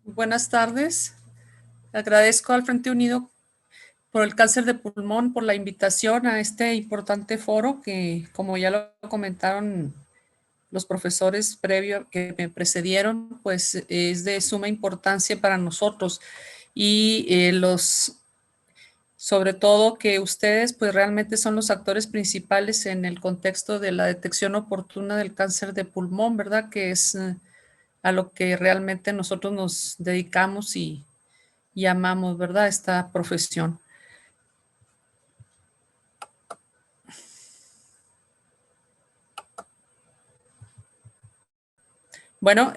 Buenas tardes. Agradezco al Frente Unido por el cáncer de pulmón por la invitación a este importante foro que, como ya lo comentaron los profesores previo que me precedieron, pues es de suma importancia para nosotros y sobre todo que ustedes pues realmente son los actores principales en el contexto de la detección oportuna del cáncer de pulmón, ¿verdad? Que es a lo que realmente nosotros nos dedicamos y amamos, ¿verdad? Esta profesión. Bueno,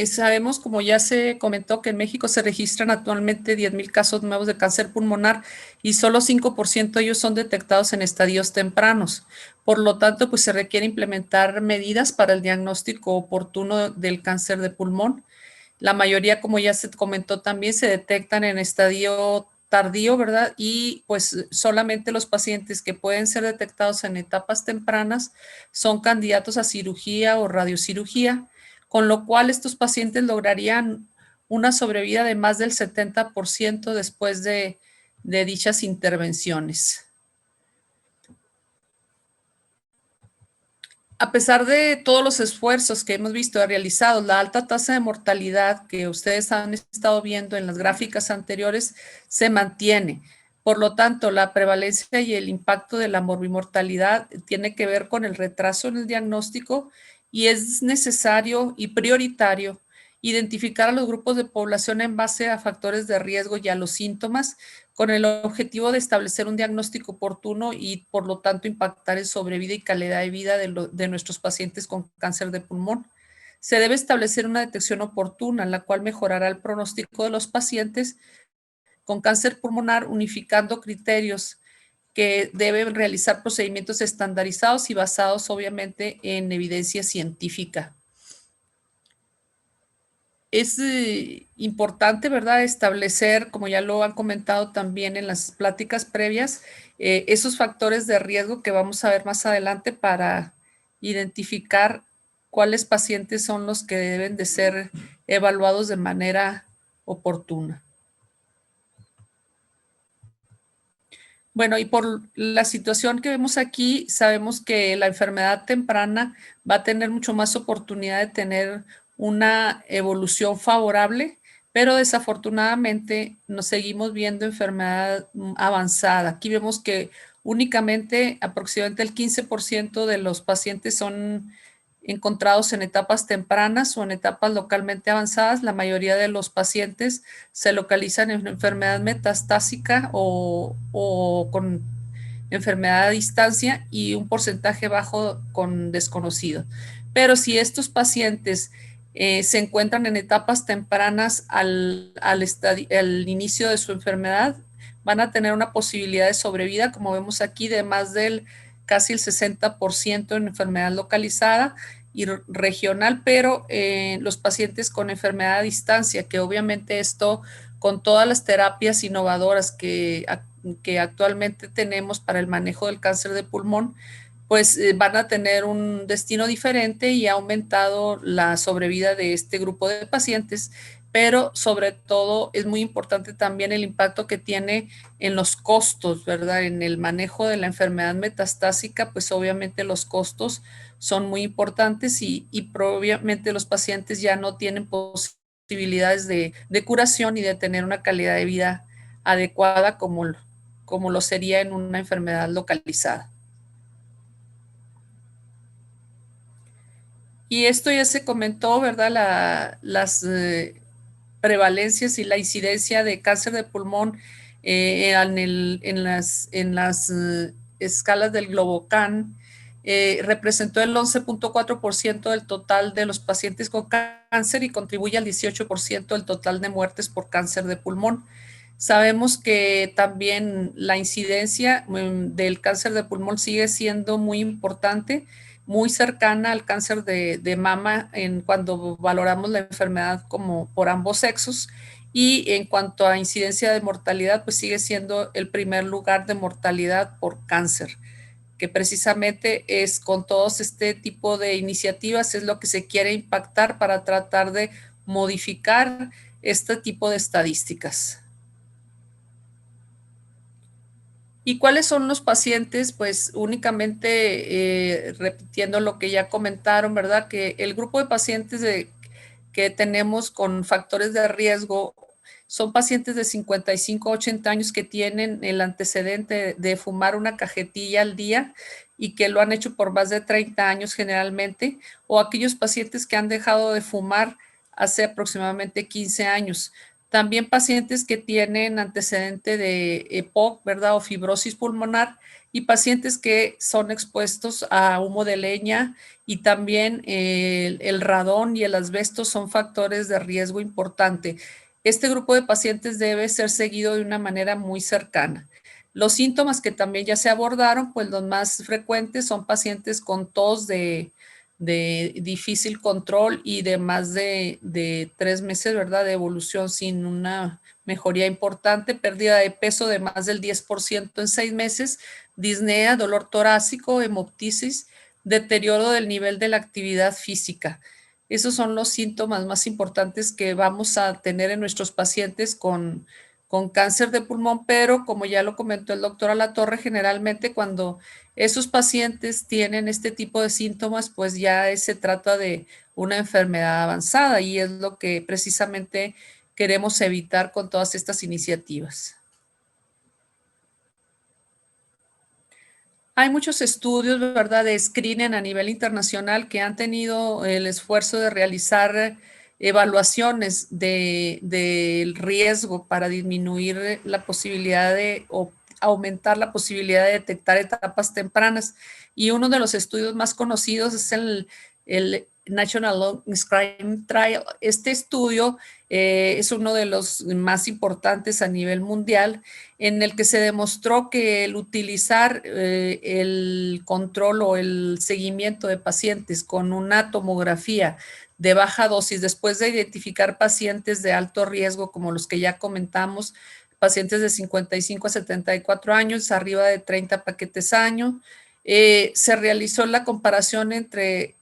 sabemos, como ya se comentó, que en México se registran actualmente 10,000 casos nuevos de cáncer pulmonar y solo 5% de ellos son detectados en estadios tempranos. Por lo tanto, pues se requiere implementar medidas para el diagnóstico oportuno del cáncer de pulmón. La mayoría, como ya se comentó también, se detectan en estadio tardío, ¿verdad? Y pues solamente los pacientes que pueden ser detectados en etapas tempranas son candidatos a cirugía o radiocirugía, con lo cual estos pacientes lograrían una sobrevida de más del 70% después de dichas intervenciones. A pesar de todos los esfuerzos que hemos visto realizados, la alta tasa de mortalidad que ustedes han estado viendo en las gráficas anteriores se mantiene. Por lo tanto, la prevalencia y el impacto de la morbimortalidad tiene que ver con el retraso en el diagnóstico y es necesario y prioritario identificar a los grupos de población en base a factores de riesgo y a los síntomas con el objetivo de establecer un diagnóstico oportuno y por lo tanto impactar en sobrevida y calidad de vida de nuestros pacientes con cáncer de pulmón. Se debe establecer una detección oportuna, la cual mejorará el pronóstico de los pacientes con cáncer pulmonar unificando criterios que deben realizar procedimientos estandarizados y basados obviamente en evidencia científica. Es importante, ¿verdad?, establecer, como ya lo han comentado también en las pláticas previas, esos factores de riesgo que vamos a ver más adelante para identificar cuáles pacientes son los que deben de ser evaluados de manera oportuna. Bueno, y por la situación que vemos aquí, sabemos que la enfermedad temprana va a tener mucho más oportunidad de tener una evolución favorable, pero desafortunadamente nos seguimos viendo enfermedad avanzada. Aquí vemos que únicamente aproximadamente el 15% de los pacientes son encontrados en etapas tempranas o en etapas localmente avanzadas. La mayoría de los pacientes se localizan en enfermedad metastásica o con enfermedad a distancia y un porcentaje bajo con desconocido. Pero si estos pacientes se encuentran en etapas tempranas al inicio de su enfermedad, van a tener una posibilidad de sobrevida, como vemos aquí, de más del casi el 60% en enfermedad localizada y regional, pero los pacientes con enfermedad a distancia, que obviamente esto con todas las terapias innovadoras que actualmente tenemos para el manejo del cáncer de pulmón, pues van a tener un destino diferente y ha aumentado la sobrevida de este grupo de pacientes, pero sobre todo es muy importante también el impacto que tiene en los costos, ¿verdad? En el manejo de la enfermedad metastásica, pues obviamente los costos son muy importantes y obviamente los pacientes ya no tienen posibilidades de curación y de tener una calidad de vida adecuada como lo sería en una enfermedad localizada. Y esto ya se comentó, ¿verdad? Las prevalencias y la incidencia de cáncer de pulmón en las escalas del Globocan representó el 11,4% del total de los pacientes con cáncer y contribuye al 18% del total de muertes por cáncer de pulmón. Sabemos que también la incidencia del cáncer de pulmón sigue siendo muy importante, muy cercana al cáncer de mama cuando valoramos la enfermedad como por ambos sexos. Y en cuanto a incidencia de mortalidad, pues sigue siendo el primer lugar de mortalidad por cáncer, que precisamente es con todos este tipo de iniciativas es lo que se quiere impactar para tratar de modificar este tipo de estadísticas. ¿Y cuáles son los pacientes? Pues únicamente repitiendo lo que ya comentaron, ¿verdad? Que el grupo de pacientes que tenemos con factores de riesgo son pacientes de 55 a 80 años que tienen el antecedente de fumar una cajetilla al día y que lo han hecho por más de 30 años generalmente, o aquellos pacientes que han dejado de fumar hace aproximadamente 15 años. También pacientes que tienen antecedente de EPOC, ¿verdad? O fibrosis pulmonar, y pacientes que son expuestos a humo de leña, y también el radón y el asbesto son factores de riesgo importante. Este grupo de pacientes debe ser seguido de una manera muy cercana. Los síntomas que también ya se abordaron, pues los más frecuentes son pacientes con tos de difícil control y de más de 3 meses, ¿verdad? De evolución sin una mejoría importante, pérdida de peso de más del 10% en 6 meses, disnea, dolor torácico, hemoptisis, deterioro del nivel de la actividad física. Esos son los síntomas más importantes que vamos a tener en nuestros pacientes con cáncer de pulmón, pero como ya lo comentó el doctor Alatorre, generalmente cuando esos pacientes tienen este tipo de síntomas, pues ya se trata de una enfermedad avanzada y es lo que precisamente queremos evitar con todas estas iniciativas. Hay muchos estudios, ¿verdad?, de screening a nivel internacional que han tenido el esfuerzo de realizar evaluaciones del riesgo para disminuir la posibilidad o aumentar la posibilidad de detectar etapas tempranas. Y uno de los estudios más conocidos es el National Lung Screening Trial. Este estudio es uno de los más importantes a nivel mundial, en el que se demostró que el utilizar el control o el seguimiento de pacientes con una tomografía de baja dosis, después de identificar pacientes de alto riesgo, como los que ya comentamos, pacientes de 55 a 74 años, arriba de 30 paquetes año, se realizó la comparación entre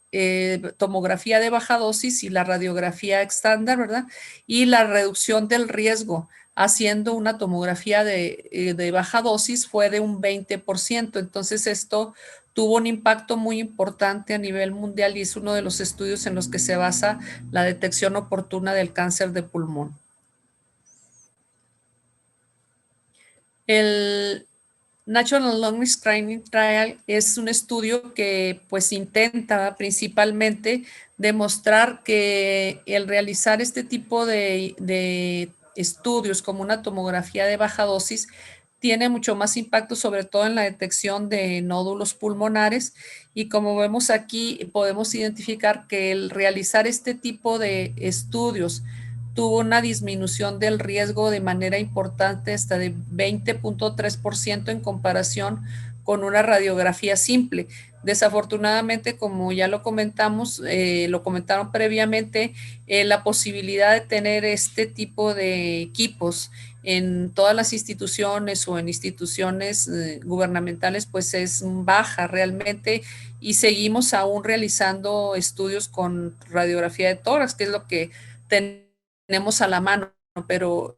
tomografía de baja dosis y la radiografía estándar, ¿verdad? Y la reducción del riesgo haciendo una tomografía de baja dosis fue de un 20%. Entonces esto tuvo un impacto muy importante a nivel mundial y es uno de los estudios en los que se basa la detección oportuna del cáncer de pulmón. El National Lung Screening Trial es un estudio que pues intenta principalmente demostrar que el realizar este tipo de estudios como una tomografía de baja dosis tiene mucho más impacto, sobre todo en la detección de nódulos pulmonares, y como vemos aquí podemos identificar que el realizar este tipo de estudios tuvo una disminución del riesgo de manera importante, hasta de 20.3% en comparación con una radiografía simple. Desafortunadamente, como ya lo comentamos, lo comentaron previamente, la posibilidad de tener este tipo de equipos en todas las instituciones o en instituciones gubernamentales, pues es baja realmente, y seguimos aún realizando estudios con radiografía de tórax, que es lo que tenemos a la mano, pero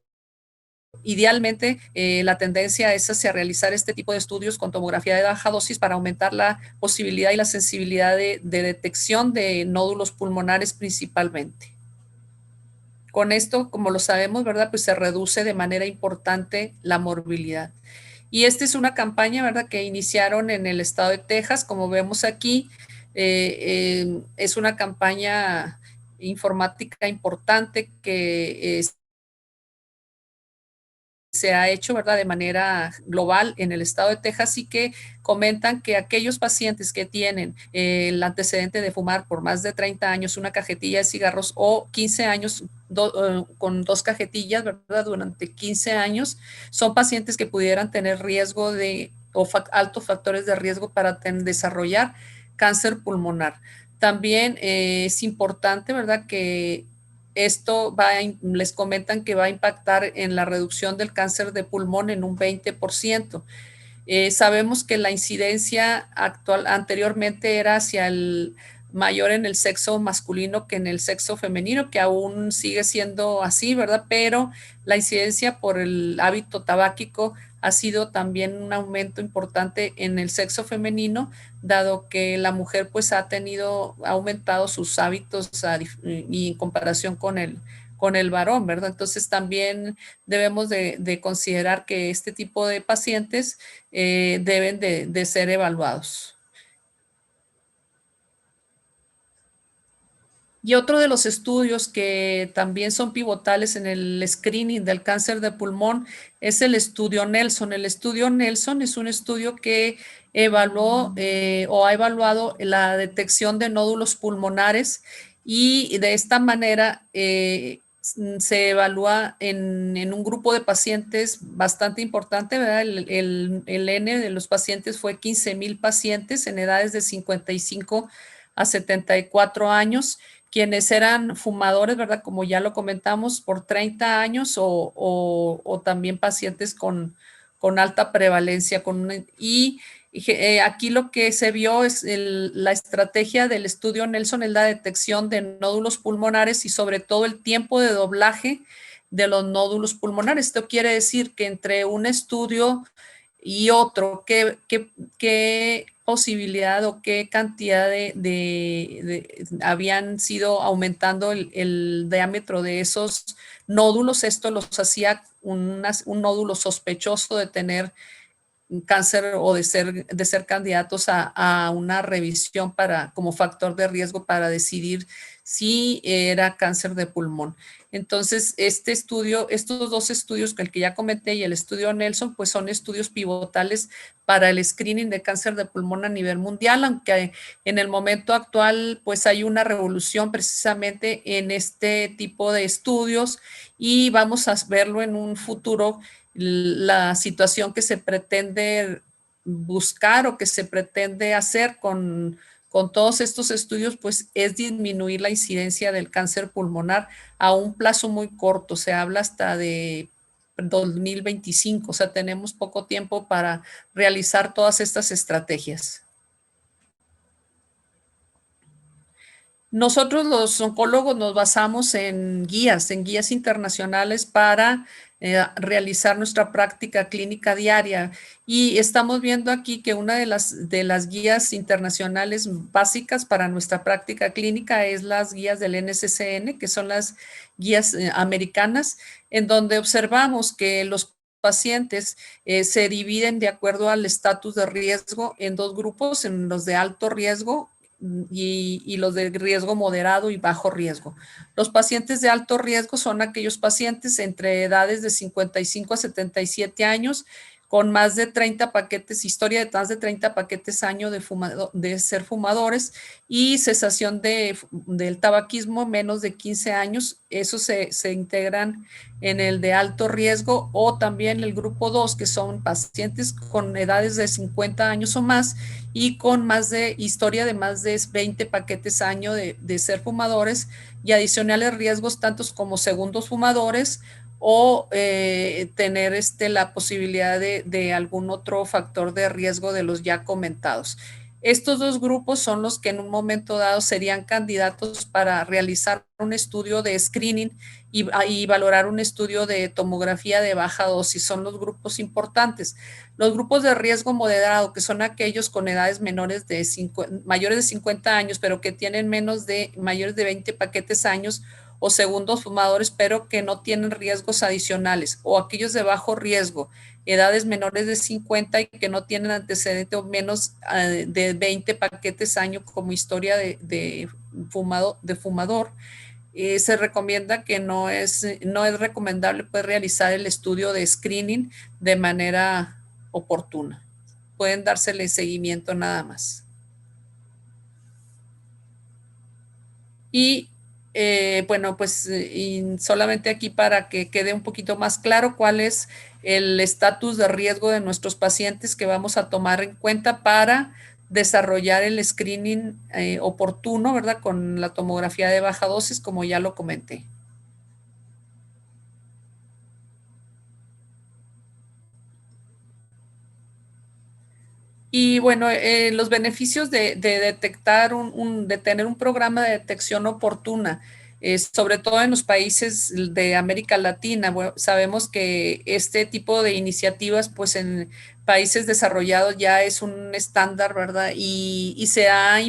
idealmente la tendencia es hacia realizar este tipo de estudios con tomografía de baja dosis para aumentar la posibilidad y la sensibilidad de detección de nódulos pulmonares principalmente. Con esto, como lo sabemos, ¿verdad? Pues se reduce de manera importante la morbilidad. Y esta es una campaña, ¿verdad?, que iniciaron en el estado de Texas, como vemos aquí. Es una campaña informática importante que se ha hecho, ¿verdad?, de manera global en el estado de Texas, y que comentan que aquellos pacientes que tienen el antecedente de fumar por más de 30 años una cajetilla de cigarros o 15 años con 2 cajetillas, ¿verdad?, durante 15 años, son pacientes que pudieran tener riesgo o altos factores de riesgo para desarrollar cáncer pulmonar. También es importante, ¿verdad?, que esto les comentan que va a impactar en la reducción del cáncer de pulmón en un 20%. Sabemos que la incidencia actual anteriormente era hacia mayor en el sexo masculino que en el sexo femenino, que aún sigue siendo así, ¿verdad? Pero la incidencia por el hábito tabáquico ha sido también un aumento importante en el sexo femenino, dado que la mujer pues ha aumentado sus hábitos y en comparación con el varón, ¿verdad? Entonces también debemos de considerar que este tipo de pacientes deben de ser evaluados. Y otro de los estudios que también son pivotales en el screening del cáncer de pulmón es el estudio Nelson. El estudio Nelson es un estudio que evaluó o ha evaluado la detección de nódulos pulmonares y de esta manera se evalúa en un grupo de pacientes bastante importante, ¿verdad? El N de los pacientes fue 15,000 pacientes en edades de 55 a 74 años quienes eran fumadores, ¿verdad? Como ya lo comentamos, por 30 años o también pacientes con alta prevalencia. Aquí lo que se vio es la estrategia del estudio Nelson es la detección de nódulos pulmonares y sobre todo el tiempo de doblaje de los nódulos pulmonares. Esto quiere decir que entre un estudio y otro, ¿qué posibilidad o qué cantidad habían sido aumentando el diámetro de esos nódulos? Esto los hacía un nódulo sospechoso de tener cáncer o de ser candidatos a una revisión como factor de riesgo para decidir si era cáncer de pulmón. Entonces, estos dos estudios, el que ya comenté y el estudio Nelson, pues son estudios pivotales para el screening de cáncer de pulmón a nivel mundial, aunque en el momento actual, pues hay una revolución precisamente en este tipo de estudios y vamos a verlo en un futuro la situación que se pretende buscar o que se pretende hacer con todos estos estudios, pues es disminuir la incidencia del cáncer pulmonar a un plazo muy corto, se habla hasta de 2025, o sea, tenemos poco tiempo para realizar todas estas estrategias. Nosotros los oncólogos nos basamos en guías internacionales para realizar nuestra práctica clínica diaria. Y estamos viendo aquí que una de las guías internacionales básicas para nuestra práctica clínica es las guías del NCCN, que son las guías americanas, en donde observamos que los pacientes se dividen de acuerdo al estatus de riesgo en dos grupos, en los de alto riesgo y los de riesgo moderado y bajo riesgo. Los pacientes de alto riesgo son aquellos pacientes entre edades de 55 a 77 años con más de 30 paquetes, historia de más de 30 paquetes año de ser fumadores y cesación del tabaquismo menos de 15 años. Esos se integran en el de alto riesgo o también el grupo 2, que son pacientes con edades de 50 años o más y con historia de más de 20 paquetes año de ser fumadores y adicionales riesgos tantos como segundos fumadores o tener la posibilidad de algún otro factor de riesgo de los ya comentados. Estos dos grupos son los que en un momento dado serían candidatos para realizar un estudio de screening y valorar un estudio de tomografía de baja dosis. Son los grupos importantes. Los grupos de riesgo moderado, que son aquellos con edades mayores de 50 años, pero que tienen mayores de 20 paquetes años, o segundos fumadores, pero que no tienen riesgos adicionales, o aquellos de bajo riesgo, edades menores de 50 y que no tienen antecedente o menos de 20 paquetes año como historia de fumador. Se recomienda que no es recomendable pues, realizar el estudio de screening de manera oportuna. Pueden dársele seguimiento nada más. Y bueno, pues y solamente aquí para que quede un poquito más claro cuál es el estatus de riesgo de nuestros pacientes que vamos a tomar en cuenta para desarrollar el screening oportuno, ¿verdad? Con la tomografía de baja dosis, como ya lo comenté. Y bueno, los beneficios de detectar de tener un programa de detección oportuna, sobre todo en los países de América Latina. Bueno, sabemos que este tipo de iniciativas, pues en países desarrollados ya es un estándar, ¿verdad? Y se ha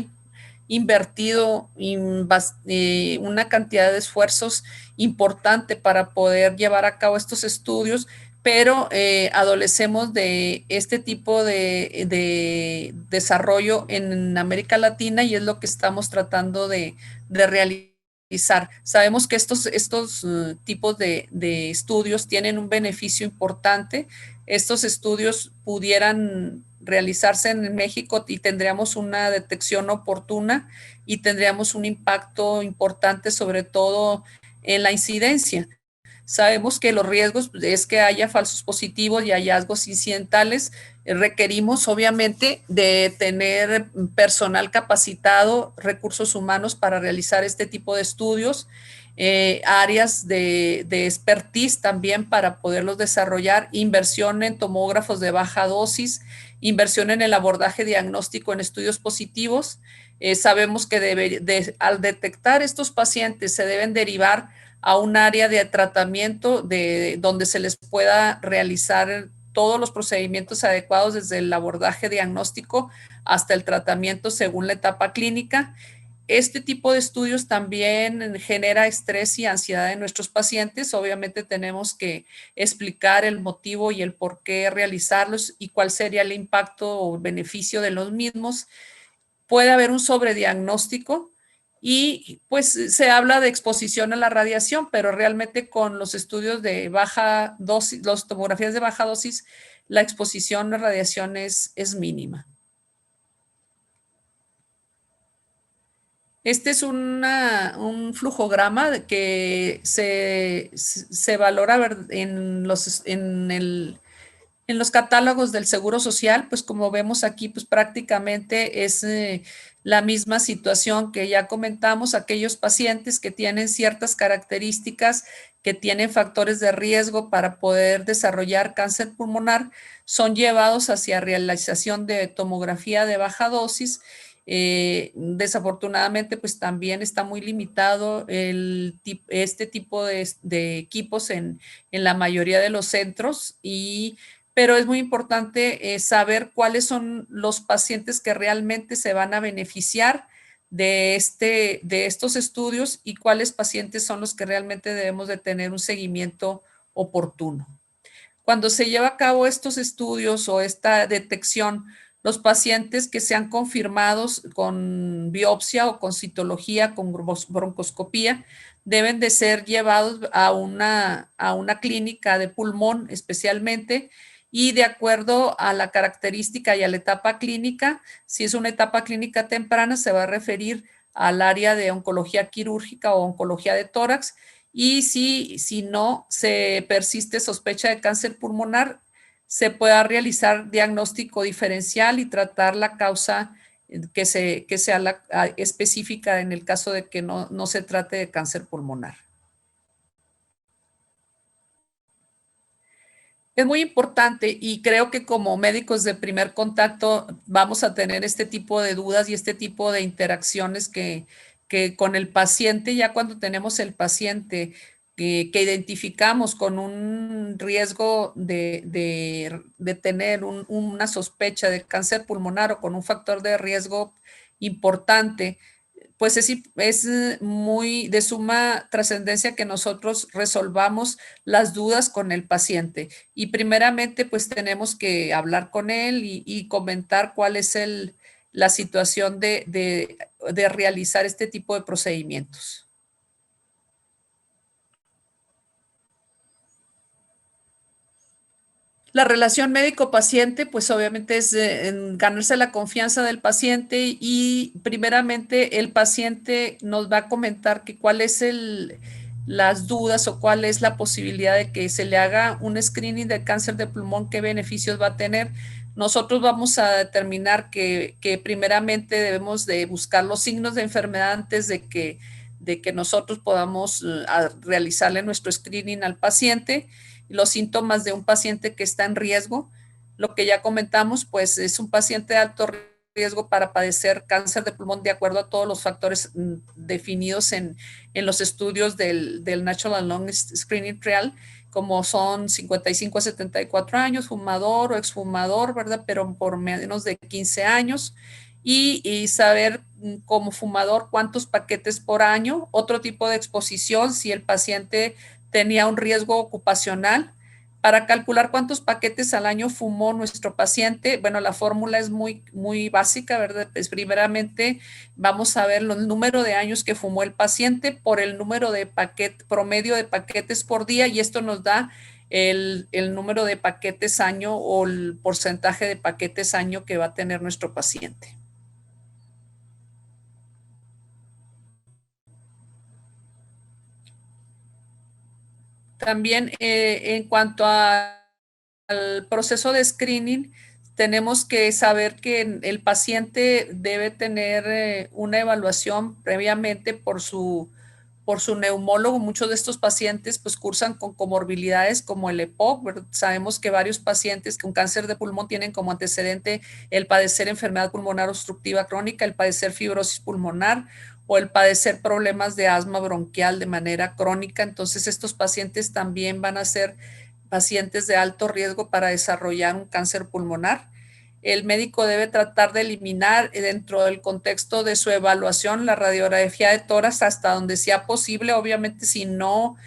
invertido una cantidad de esfuerzos importante para poder llevar a cabo estos estudios, pero adolecemos de este tipo de desarrollo en América Latina y es lo que estamos tratando de realizar. Sabemos que estos tipos de estudios tienen un beneficio importante. Estos estudios pudieran realizarse en México y tendríamos una detección oportuna y tendríamos un impacto importante, sobre todo en la incidencia. Sabemos que los riesgos es que haya falsos positivos y hallazgos incidentales. Requerimos, obviamente, de tener personal capacitado, recursos humanos para realizar este tipo de estudios, áreas de expertise también para poderlos desarrollar, inversión en tomógrafos de baja dosis, inversión en el abordaje diagnóstico en estudios positivos. Sabemos que al detectar estos pacientes se deben derivar a un área de tratamiento donde se les pueda realizar todos los procedimientos adecuados desde el abordaje diagnóstico hasta el tratamiento según la etapa clínica. Este tipo de estudios también genera estrés y ansiedad en nuestros pacientes. Obviamente tenemos que explicar el motivo y el por qué realizarlos y cuál sería el impacto o beneficio de los mismos. Puede haber un sobrediagnóstico y pues se habla de exposición a la radiación, pero realmente con los estudios de baja dosis, las tomografías de baja dosis, la exposición a radiación es mínima. Este es un flujograma que se valora en los catálogos del Seguro Social, pues como vemos aquí, pues prácticamente es la misma situación que ya comentamos, aquellos pacientes que tienen ciertas características, que tienen factores de riesgo para poder desarrollar cáncer pulmonar, son llevados hacia realización de tomografía de baja dosis. Desafortunadamente, pues también está muy limitado este tipo de equipos en la mayoría de los centros pero es muy importante saber cuáles son los pacientes que realmente se van a beneficiar de estos estudios y cuáles pacientes son los que realmente debemos de tener un seguimiento oportuno. Cuando se lleva a cabo estos estudios o esta detección, los pacientes que sean confirmados con biopsia o con citología, con broncoscopía, deben de ser llevados a una clínica de pulmón especialmente y de acuerdo a la característica y a la etapa clínica, si es una etapa clínica temprana, se va a referir al área de oncología quirúrgica o oncología de tórax y si no se persiste sospecha de cáncer pulmonar, se pueda realizar diagnóstico diferencial y tratar la causa que sea específica en el caso de que no se trate de cáncer pulmonar. Es muy importante y creo que como médicos de primer contacto vamos a tener este tipo de dudas y este tipo de interacciones que con el paciente, ya cuando tenemos el paciente que identificamos con un riesgo de tener una sospecha de cáncer pulmonar o con un factor de riesgo importante, pues es muy de suma trascendencia que nosotros resolvamos las dudas con el paciente. Y primeramente, pues tenemos que hablar con él y comentar cuál es la situación de realizar este tipo de procedimientos. La relación médico-paciente, pues obviamente es ganarse la confianza del paciente y primeramente el paciente nos va a comentar que cuál es las dudas o cuál es la posibilidad de que se le haga un screening de cáncer de pulmón, qué beneficios va a tener. Nosotros vamos a determinar que primeramente debemos de buscar los signos de enfermedad antes de que nosotros podamos realizarle nuestro screening al paciente los síntomas de un paciente que está en riesgo. Lo que ya comentamos, pues es un paciente de alto riesgo para padecer cáncer de pulmón de acuerdo a todos los factores definidos en los estudios del National Lung Screening Trial, como son 55 a 74 años, fumador o exfumador, ¿verdad? Pero por menos de 15 años. Y saber como fumador cuántos paquetes por año, otro tipo de exposición, si el paciente tenía un riesgo ocupacional. Para calcular cuántos paquetes al año fumó nuestro paciente, bueno, la fórmula es muy básica, ¿verdad? Pues primeramente vamos a ver el número de años que fumó el paciente por el número de promedio de paquetes por día, y esto nos da el número de paquetes año o el porcentaje de paquetes año que va a tener nuestro paciente. También en cuanto al proceso de screening, tenemos que saber que el paciente debe tener una evaluación previamente por su neumólogo. Muchos de estos pacientes pues cursan con comorbilidades como el EPOC, ¿verdad? Sabemos que varios pacientes con cáncer de pulmón tienen como antecedente el padecer enfermedad pulmonar obstructiva crónica, el padecer fibrosis pulmonar o el padecer problemas de asma bronquial de manera crónica. Entonces estos pacientes también van a ser pacientes de alto riesgo para desarrollar un cáncer pulmonar. El médico debe tratar de eliminar dentro del contexto de su evaluación la radiografía de tórax hasta donde sea posible. Obviamente, si no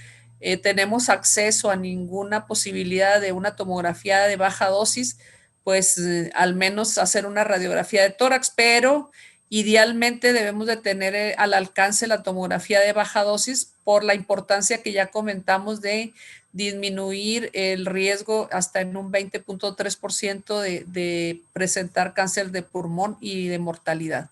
tenemos acceso a ninguna posibilidad de una tomografía de baja dosis, pues al menos hacer una radiografía de tórax, pero idealmente debemos de tener al alcance la tomografía de baja dosis por la importancia que ya comentamos de disminuir el riesgo hasta en un 20.3% de presentar cáncer de pulmón y de mortalidad.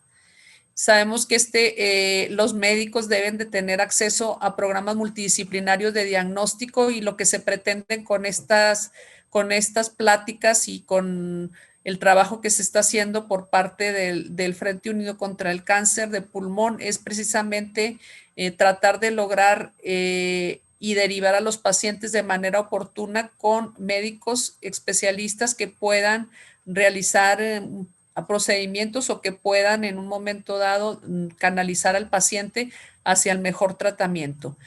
Sabemos que los médicos deben de tener acceso a programas multidisciplinarios de diagnóstico, y lo que se pretende con estas pláticas y con el trabajo que se está haciendo por parte del Frente Unido contra el Cáncer de Pulmón es precisamente tratar de lograr y derivar a los pacientes de manera oportuna con médicos especialistas que puedan realizar a procedimientos o que puedan en un momento dado canalizar al paciente hacia el mejor tratamiento.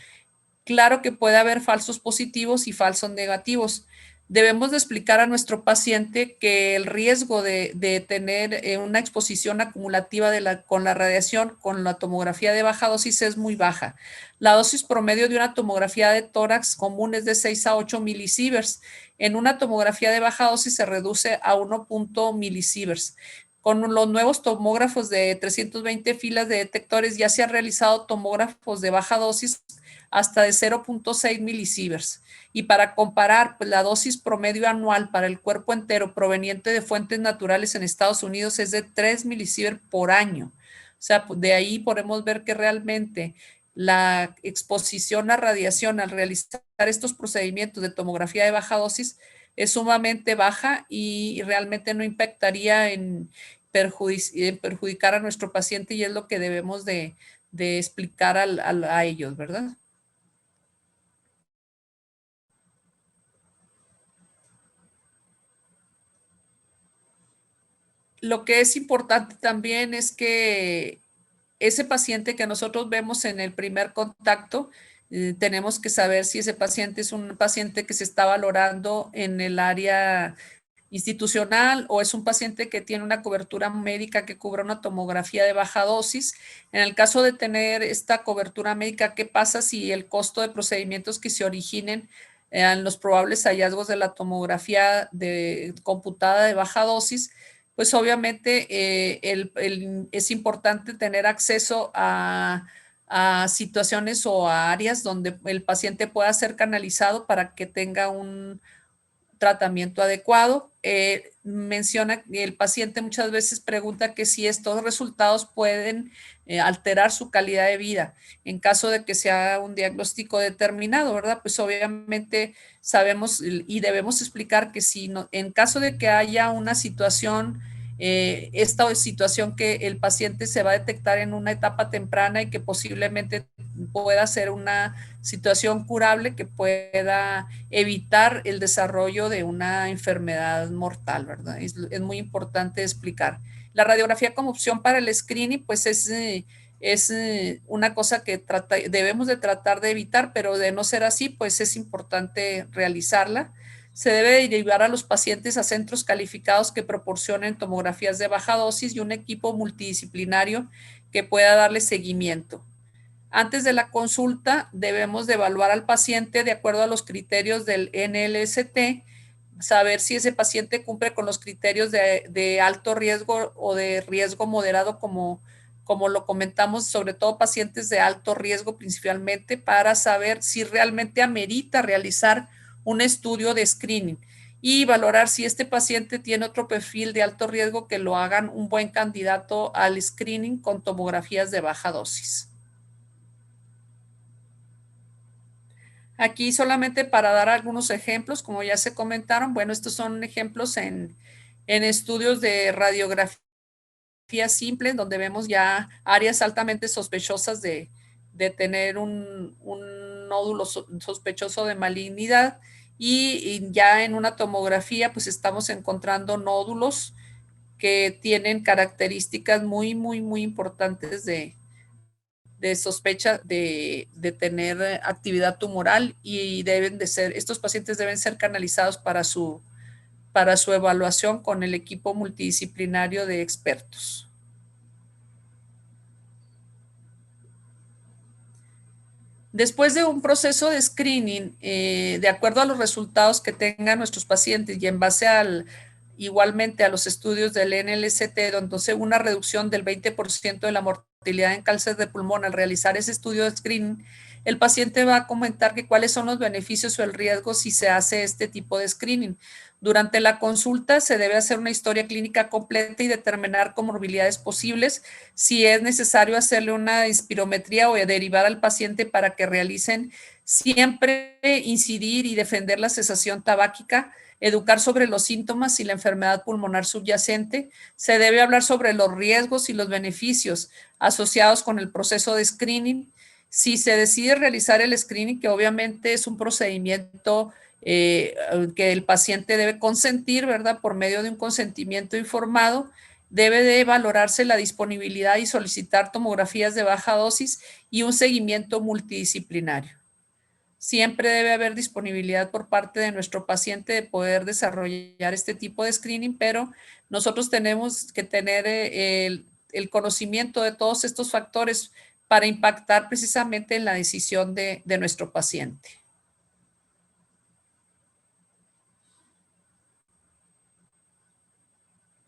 Claro que puede haber falsos positivos y falsos negativos. Debemos de explicar a nuestro paciente que el riesgo de tener una exposición acumulativa con la radiación, con la tomografía de baja dosis es muy baja. La dosis promedio de una tomografía de tórax común es de 6 a 8 milisieverts. En una tomografía de baja dosis se reduce a 1 milisieverts. Con los nuevos tomógrafos de 320 filas de detectores ya se han realizado tomógrafos de baja dosis hasta de 0.6 milisieverts. Y para comparar, pues, la dosis promedio anual para el cuerpo entero proveniente de fuentes naturales en Estados Unidos es de 3 milisieverts por año. O sea, de ahí podemos ver que realmente la exposición a radiación al realizar estos procedimientos de tomografía de baja dosis es sumamente baja y realmente no impactaría en perjudicar a nuestro paciente, y es lo que debemos de explicar a ellos, ¿verdad? Lo que es importante también es que ese paciente que nosotros vemos en el primer contacto, tenemos que saber si ese paciente es un paciente que se está valorando en el área institucional o es un paciente que tiene una cobertura médica que cubra una tomografía de baja dosis. En el caso de tener esta cobertura médica, ¿qué pasa si el costo de procedimientos que se originen en los probables hallazgos de la tomografía computada de baja dosis? Pues obviamente es importante tener acceso a situaciones o a áreas donde el paciente pueda ser canalizado para que tenga un tratamiento adecuado. Menciona que el paciente muchas veces pregunta que si estos resultados pueden alterar su calidad de vida en caso de que sea un diagnóstico determinado, ¿verdad? Pues obviamente sabemos y debemos explicar que si no, en caso de que haya una situación esta situación que el paciente se va a detectar en una etapa temprana y que posiblemente pueda ser una situación curable que pueda evitar el desarrollo de una enfermedad mortal, ¿verdad? Es muy importante explicar. La radiografía como opción para el screening, pues es una cosa que debemos de tratar de evitar, pero de no ser así, pues es importante realizarla. Se debe llevar a los pacientes a centros calificados que proporcionen tomografías de baja dosis y un equipo multidisciplinario que pueda darle seguimiento. Antes de la consulta, debemos de evaluar al paciente de acuerdo a los criterios del NLST, saber si ese paciente cumple con los criterios de alto riesgo o de riesgo moderado, como lo comentamos, sobre todo pacientes de alto riesgo principalmente, para saber si realmente amerita realizar un estudio de screening y valorar si este paciente tiene otro perfil de alto riesgo que lo hagan un buen candidato al screening con tomografías de baja dosis. Aquí solamente para dar algunos ejemplos, como ya se comentaron, bueno, estos son ejemplos en estudios de radiografía simple, donde vemos ya áreas altamente sospechosas de tener un nódulo sospechoso de malignidad y ya en una tomografía pues estamos encontrando nódulos que tienen características muy, muy, muy importantes de sospecha de tener actividad tumoral y deben de ser, estos pacientes deben ser canalizados para su evaluación con el equipo multidisciplinario de expertos. Después de un proceso de screening, de acuerdo a los resultados que tengan nuestros pacientes y en base igualmente a los estudios del NLST, donde una reducción del 20% de la mortalidad en cáncer de pulmón al realizar ese estudio de screening, el paciente va a comentar que cuáles son los beneficios o el riesgo si se hace este tipo de screening. Durante la consulta se debe hacer una historia clínica completa y determinar comorbilidades posibles, si es necesario hacerle una espirometría o derivar al paciente para que realicen, siempre incidir y defender la cesación tabáquica, educar sobre los síntomas y la enfermedad pulmonar subyacente. Se debe hablar sobre los riesgos y los beneficios asociados con el proceso de screening. Si se decide realizar el screening, que obviamente es un procedimiento que el paciente debe consentir, ¿verdad? Por medio de un consentimiento informado, debe de valorarse la disponibilidad y solicitar tomografías de baja dosis y un seguimiento multidisciplinario. Siempre debe haber disponibilidad por parte de nuestro paciente de poder desarrollar este tipo de screening, pero nosotros tenemos que tener el conocimiento de todos estos factores para impactar precisamente en la decisión de nuestro paciente.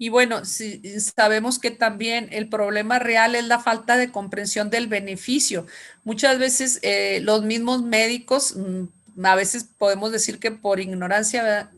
Y bueno, sabemos que también el problema real es la falta de comprensión del beneficio. Muchas veces los mismos médicos, a veces podemos decir que por ignorancia,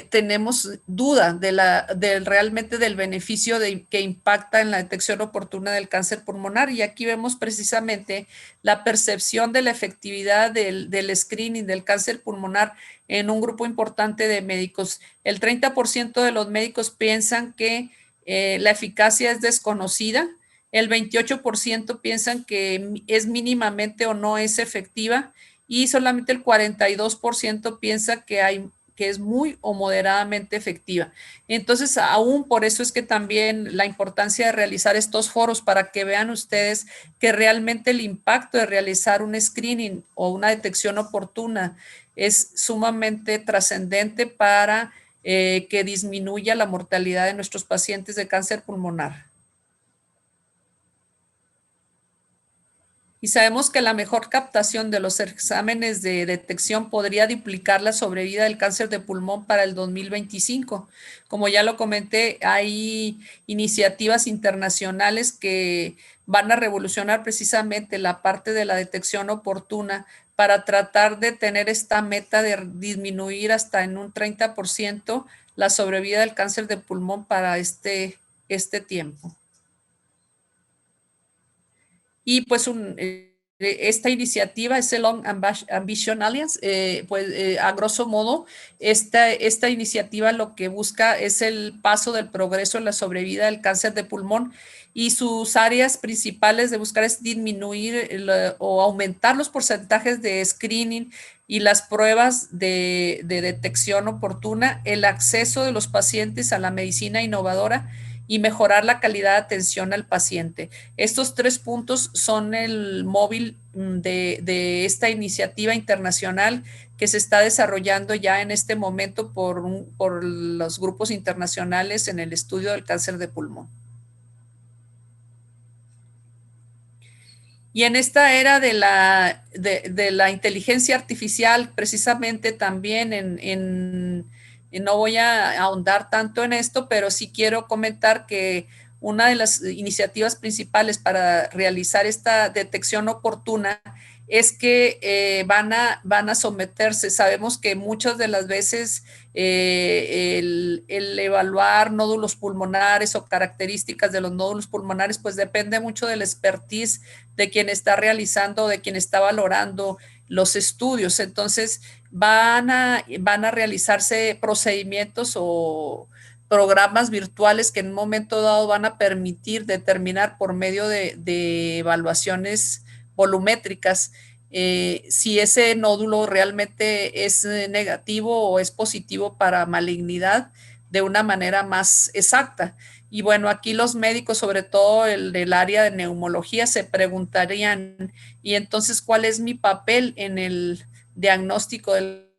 tenemos duda del realmente del beneficio que impacta en la detección oportuna del cáncer pulmonar. Y aquí vemos precisamente la percepción de la efectividad del screening del cáncer pulmonar en un grupo importante de médicos. El 30% de los médicos piensan que la eficacia es desconocida, el 28% piensan que es mínimamente o no es efectiva y solamente el 42% piensa que es muy o moderadamente efectiva. Entonces, aún por eso es que también la importancia de realizar estos foros para que vean ustedes que realmente el impacto de realizar un screening o una detección oportuna es sumamente trascendente para que disminuya la mortalidad de nuestros pacientes de cáncer pulmonar. Y sabemos que la mejor captación de los exámenes de detección podría duplicar la sobrevida del cáncer de pulmón para el 2025. Como ya lo comenté, hay iniciativas internacionales que van a revolucionar precisamente la parte de la detección oportuna para tratar de tener esta meta de disminuir hasta en un 30% la sobrevida del cáncer de pulmón para este tiempo. Y pues esta iniciativa es el Long Ambition Alliance, a grosso modo, esta iniciativa lo que busca es el paso del progreso en la sobrevida del cáncer de pulmón, y sus áreas principales de buscar es disminuir o aumentar los porcentajes de screening y las pruebas de detección oportuna, el acceso de los pacientes a la medicina innovadora y mejorar la calidad de atención al paciente. Estos 3 puntos son el móvil de esta iniciativa internacional que se está desarrollando ya en este momento por los grupos internacionales en el estudio del cáncer de pulmón. Y en esta era de la inteligencia artificial, precisamente también no voy a ahondar tanto en esto, pero sí quiero comentar que una de las iniciativas principales para realizar esta detección oportuna es que van a someterse. Sabemos que muchas de las veces el evaluar nódulos pulmonares o características de los nódulos pulmonares, pues depende mucho del expertise de quien está realizando, de quien está valorando los estudios. Entonces, van a realizarse procedimientos o programas virtuales que en un momento dado van a permitir determinar por medio de evaluaciones volumétricas si ese nódulo realmente es negativo o es positivo para malignidad de una manera más exacta. Y bueno, aquí los médicos, sobre todo el del área de neumología, se preguntarían, ¿y entonces cuál es mi papel en el diagnóstico del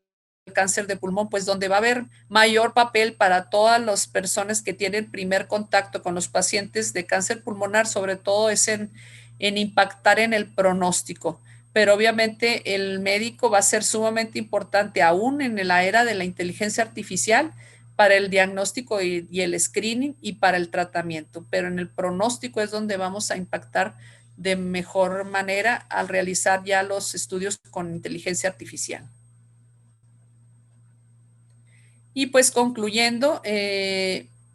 cáncer de pulmón? Pues donde va a haber mayor papel para todas las personas que tienen primer contacto con los pacientes de cáncer pulmonar, sobre todo es en impactar en el pronóstico. Pero obviamente el médico va a ser sumamente importante aún en la era de la inteligencia artificial para el diagnóstico y el screening y para el tratamiento, pero en el pronóstico es donde vamos a impactar de mejor manera al realizar ya los estudios con inteligencia artificial. Y pues concluyendo,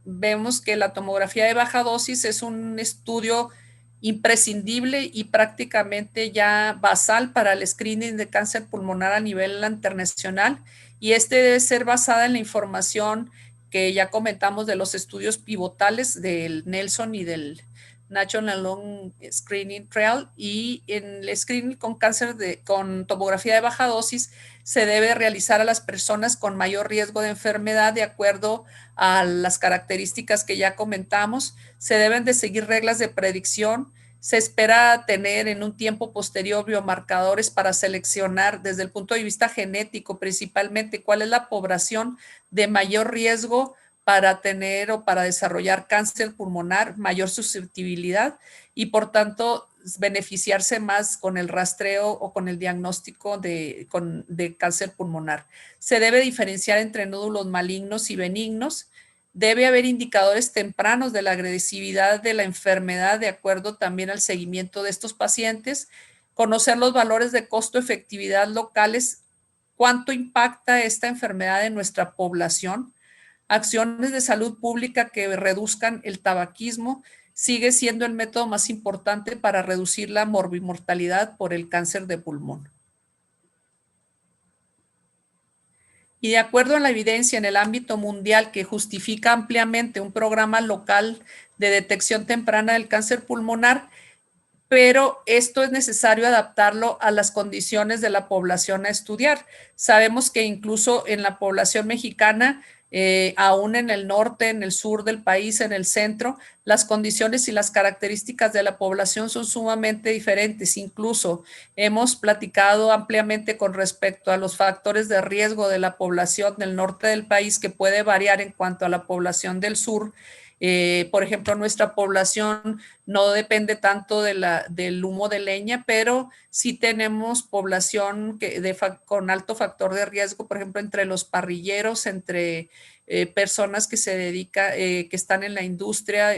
vemos que la tomografía de baja dosis es un estudio imprescindible y prácticamente ya basal para el screening de cáncer pulmonar a nivel internacional, y este debe ser basada en la información que ya comentamos de los estudios pivotales del Nelson y del National Lung Screening Trial, y en el screening con con tomografía de baja dosis se debe realizar a las personas con mayor riesgo de enfermedad de acuerdo a las características que ya comentamos. Se deben de seguir reglas de predicción. Se espera tener en un tiempo posterior biomarcadores para seleccionar desde el punto de vista genético principalmente cuál es la población de mayor riesgo para tener o para desarrollar cáncer pulmonar, mayor susceptibilidad, y por tanto beneficiarse más con el rastreo o con el diagnóstico de cáncer pulmonar. Se debe diferenciar entre nódulos malignos y benignos. Debe haber indicadores tempranos de la agresividad de la enfermedad de acuerdo también al seguimiento de estos pacientes. Conocer los valores de costo-efectividad locales, cuánto impacta esta enfermedad en nuestra población. Acciones de salud pública que reduzcan el tabaquismo sigue siendo el método más importante para reducir la morbimortalidad por el cáncer de pulmón. Y de acuerdo a la evidencia en el ámbito mundial que justifica ampliamente un programa local de detección temprana del cáncer pulmonar, pero esto es necesario adaptarlo a las condiciones de la población a estudiar. Sabemos que incluso en la población mexicana, aún en el norte, en el sur del país, en el centro, las condiciones y las características de la población son sumamente diferentes. Incluso hemos platicado ampliamente con respecto a los factores de riesgo de la población del norte del país, que puede variar en cuanto a la población del sur. Por ejemplo, nuestra población no depende tanto del humo de leña, pero sí tenemos población con alto factor de riesgo, por ejemplo, entre los parrilleros, entre personas que se dedican, que están en la industria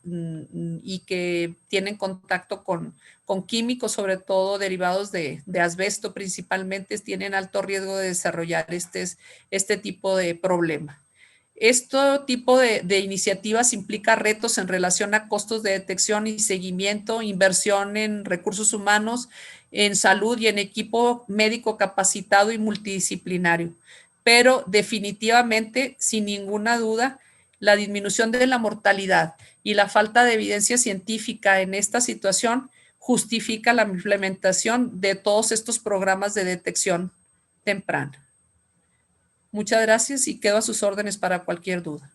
y que tienen contacto con químicos, sobre todo derivados de asbesto principalmente, tienen alto riesgo de desarrollar este tipo de problema. Este tipo de iniciativas implica retos en relación a costos de detección y seguimiento, inversión en recursos humanos, en salud y en equipo médico capacitado y multidisciplinario. Pero definitivamente, sin ninguna duda, la disminución de la mortalidad y la falta de evidencia científica en esta situación justifica la implementación de todos estos programas de detección temprana. Muchas gracias y quedo a sus órdenes para cualquier duda.